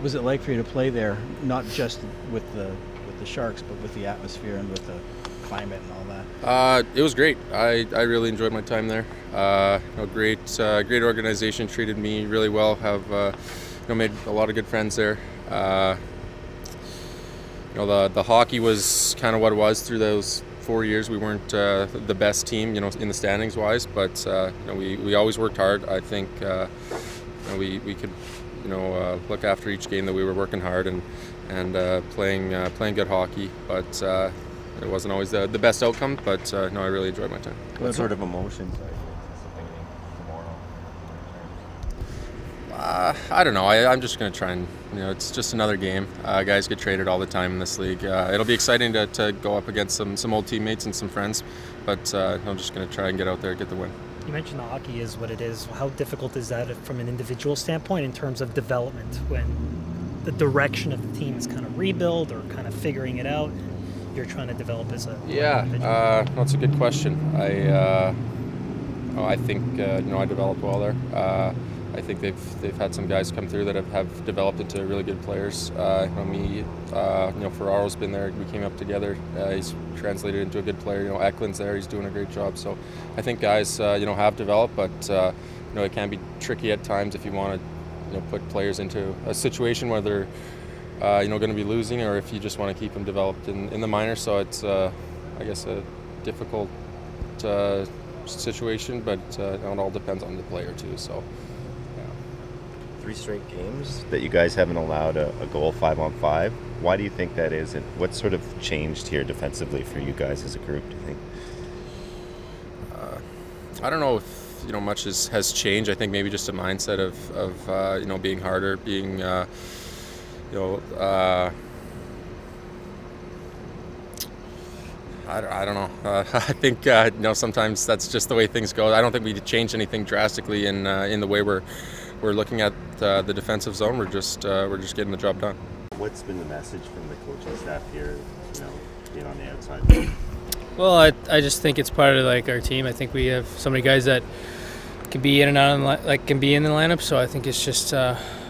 was it like for you to play there, not just with the Sharks, but with the atmosphere and with the climate and all that? It was great. I really enjoyed my time there. Great organization, treated me really well. Have made a lot of good friends there. The hockey was kind of what it was through those 4 years. We weren't the best team, in the standings wise, but we always worked hard. I think we could look after each game that we were working hard and playing good hockey, but it wasn't always the best outcome. But I really enjoyed my time. What sort of emotions are you anticipating tomorrow? I don't know. I'm just going to try and, it's just another game. Guys get traded all the time in this league. It'll be exciting to go up against some old teammates and some friends, but I'm just going to try and get out there and get the win. You mentioned the hockey is what it is. How difficult is that from an individual standpoint in terms of development when the direction of the team is kind of rebuild or kind of figuring it out and you're trying to develop as a individual? That's a good question. I think I developed well there. I think they've had some guys come through that have developed into really good players. Ferraro's been there. We came up together. He's translated into a good player. Eklund's there. He's doing a great job. So I think guys, have developed, but it can be tricky at times if you want to, put players into a situation where they're, going to be losing, or if you just want to keep them developed in the minors. So it's, I guess, a difficult situation, but it all depends on the player too. So. 3 straight games that you guys haven't allowed a goal 5-on-5. Why do you think that is, and what sort of changed here defensively for you guys as a group, do you think? I don't know if much has changed. I think maybe just a mindset of being harder, being I don't know. I think sometimes that's just the way things go. I don't think we changed anything drastically in the way we're looking at the defensive zone. We're just getting the job done. What's been the message from the coaching staff here, being on the outside? Well, I just think it's part of our team. I think we have so many guys that can be in and out can be in the lineup. So I think it's just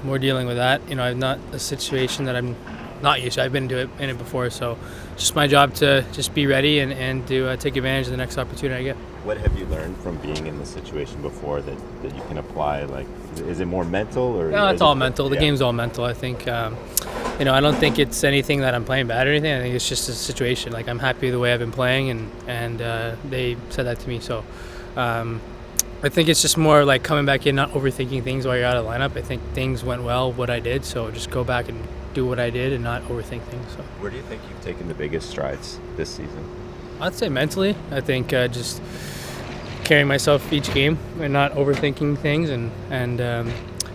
more dealing with that. I'm not a situation that I'm not used to. I've been in it before, so it's just my job to just be ready and to take advantage of the next opportunity I get. What have you learned from being in this situation before that you can apply? Is it more mental or? No, it's all mental. The game's all mental. I think, I don't think it's anything that I'm playing bad or anything. I think it's just a situation. I'm happy the way I've been playing, and they said that to me. So, I think it's just more coming back in, not overthinking things while you're out of the lineup. I think things went well, what I did. So just go back and do what I did and not overthink things. So. Where do you think you've taken the biggest strides this season? I'd say mentally. I think just carrying myself each game and not overthinking things and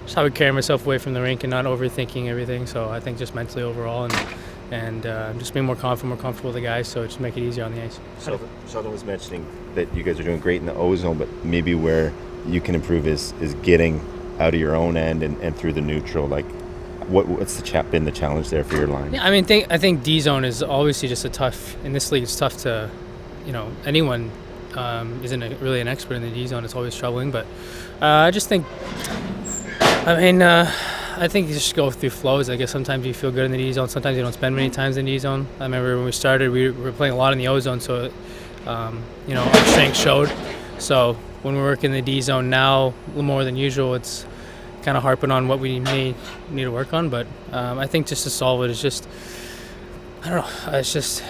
just how I carry myself away from the rink and not overthinking everything. So I think just mentally overall and just being more comfortable with the guys, so just make it easier on the ice. Sheldon was mentioning that you guys are doing great in the O-zone, but maybe where you can improve is getting out of your own end and through the neutral. What's been the challenge there for your line? Yeah, I think D-zone is obviously just in this league it's tough to, anyone isn't really an expert in the D-zone. It's always troubling, but I just think, I think you just go through flows. I guess sometimes you feel good in the D-zone, sometimes you don't spend many times in the D-zone. I remember when we started, we were playing a lot in the O-zone, so, our strength showed. So when we work in the D-zone now, a little more than usual, it's kind of harping on what we may need to work on. But I think just to solve it is just, I don't know, it's just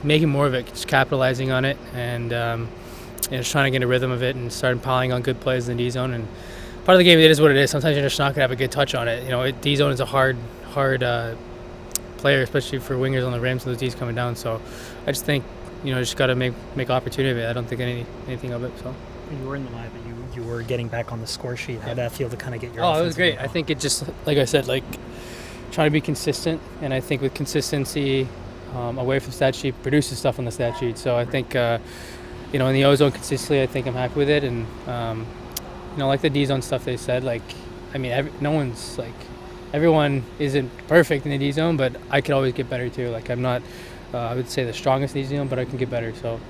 making more of it, just capitalizing on it, and just trying to get a rhythm of it and start piling on good plays in the D-zone. And part of the game, it is what it is. Sometimes you're just not going to have a good touch on it. D-zone is a hard player, especially for wingers on the rims and those D's coming down. So I just think, just got to make opportunity of it. I don't think anything of it. So. When you were in the lineup, you were getting back on the score sheet. How did that feel to kind of get your? Oh, it was great. I think it just, like I said, trying to be consistent, and I think with consistency, away from stat sheet produces stuff on the stat sheet. So I think, in the O-zone consistently, I think I'm happy with it, and the D-zone stuff they said, everyone isn't perfect in the D-zone, but I could always get better too. I'm not, I would say the strongest in the D-zone, but I can get better. So.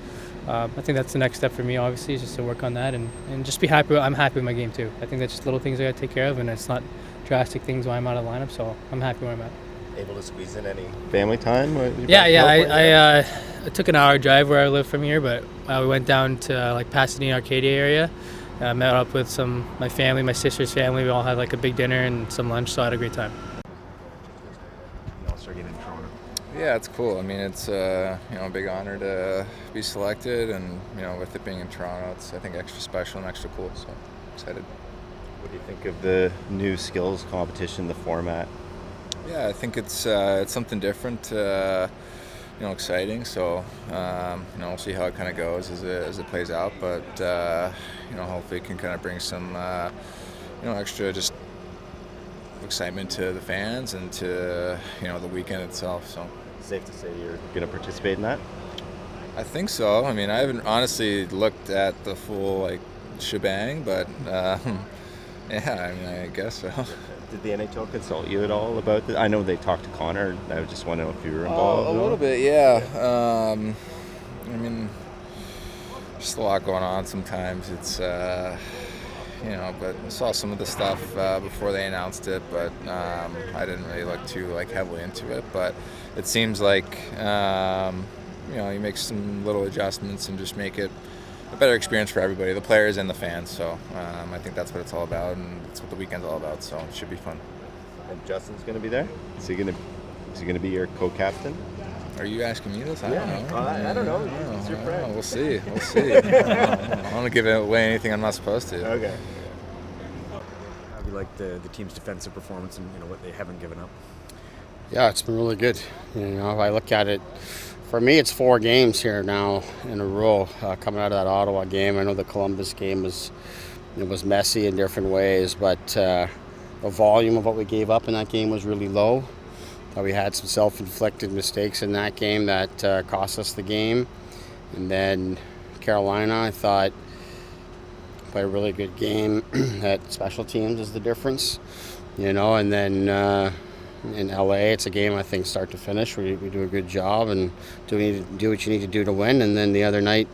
I think that's the next step for me, obviously, is just to work on that and just be happy. I'm happy with my game, too. I think that's just little things I got to take care of, and it's not drastic things why I'm out of the lineup. So I'm happy where I'm at. Able to squeeze in any family time? Yeah. I took an hour drive where I live from here, but we went down to like Pasadena, Arcadia area. Met up with my family, my sister's family. We all had like a big dinner and some lunch, so I had a great time. Yeah, it's cool. I mean, it's a big honor to be selected, and with it being in Toronto, it's I think extra special and extra cool. So excited. What do you think of the new skills competition, the format? Yeah, I think it's something different, exciting. So we'll see how it kind of goes as it plays out. But hopefully it can kind of bring some extra just excitement to the fans and to the weekend itself. So safe to say you're going to participate in that? I think so. I mean, I haven't honestly looked at the full shebang, but yeah, I mean, I guess so. Did the NHL consult you at all about this? I know they talked to Connor. I just want to know if you were involved. A little bit, yeah. I mean, just a lot going on sometimes. It's, but I saw some of the stuff before they announced it, but I didn't really look too heavily into it. But it seems like you make some little adjustments and just make it a better experience for everybody, the players and the fans. So I think that's what it's all about, and that's what the weekend's all about. So it should be fun. And Justin's going to be there. Is he going to be your co-captain? Are you asking me this? I Yeah. don't know. I don't know. It's your friend. We'll see. I don't want to give away anything I'm not supposed to. Okay. How have you liked the team's defensive performance and what they haven't given up? Yeah, it's been really good. If I look at it, for me, it's 4 games here now in a row coming out of that Ottawa game. I know the Columbus game was messy in different ways, but the volume of what we gave up in that game was really low. We had some self-inflicted mistakes in that game that cost us the game. And then Carolina, I thought, played a really good game. That special teams is the difference, and then in LA, it's a game I think start to finish. We do a good job and do what you need to do to win. And then the other night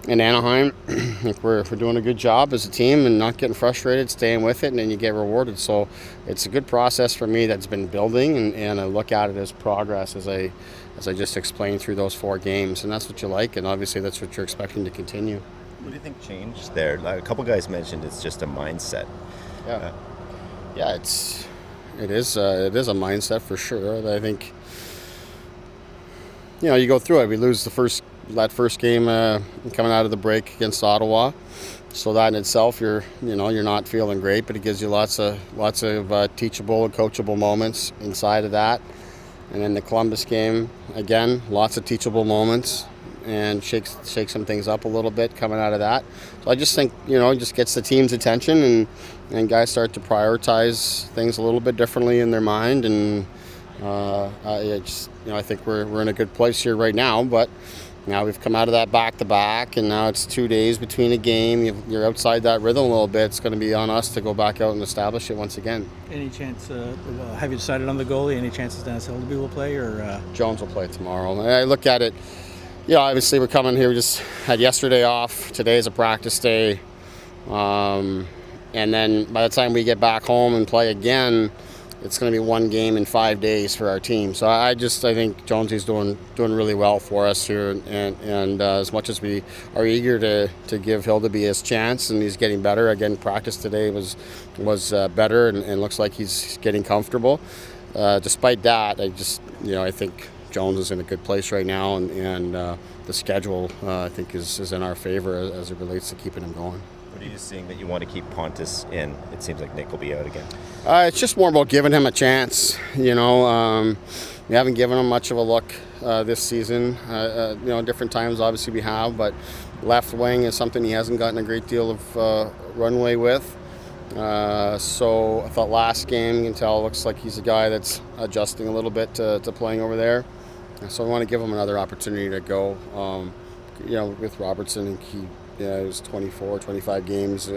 in Anaheim, I think we're doing a good job as a team and not getting frustrated, staying with it, and then you get rewarded. So it's a good process for me that's been building, and I look at it as progress as I just explained through those 4 games, and that's what you like, and obviously that's what you're expecting to continue. What do you think changed there? A couple guys mentioned it's just a mindset. Yeah, it is a mindset for sure. I think you go through it. We lose that first game coming out of the break against Ottawa, so that in itself you're not feeling great, but it gives you lots of teachable and coachable moments inside of that. And then the Columbus game, again, lots of teachable moments and shake some things up a little bit coming out of that. So I just think it just gets the team's attention and guys start to prioritize things a little bit differently in their mind, and I think we're in a good place here right now. But now we've come out of that back-to-back, and now it's 2 days between a game. You're outside that rhythm a little bit. It's going to be on us to go back out and establish it once again. Any chance? Have you decided on the goalie? Any chances Dennis Hildeby will play, or Jones will play tomorrow? I look at it. Obviously we're coming here. We just had yesterday off. Today's a practice day, and then by the time we get back home and play again, it's going to be 1 game in 5 days for our team. So I think Jonesy's doing really well for us here, and as much as we are eager to give Hildeby his chance, and he's getting better. Again, practice today was better, and looks like he's getting comfortable. Despite that, I think Jones is in a good place right now, and the schedule I think is in our favor as it relates to keeping him going. What are you seeing that you want to keep Pontus in? It seems like Nick will be out again. It's just more about giving him a chance. We haven't given him much of a look this season. Different times obviously we have, but left wing is something he hasn't gotten a great deal of runway with. So I thought last game, you can tell, looks like he's a guy that's adjusting a little bit to playing over there. So I want to give him another opportunity to go. With Robertson, he was 24, 25 games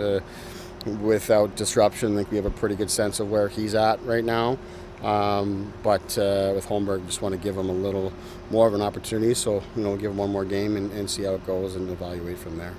without disruption. I think we have a pretty good sense of where he's at right now. But with Holmberg, just want to give him a little more of an opportunity. So, give him 1 more game and see how it goes and evaluate from there.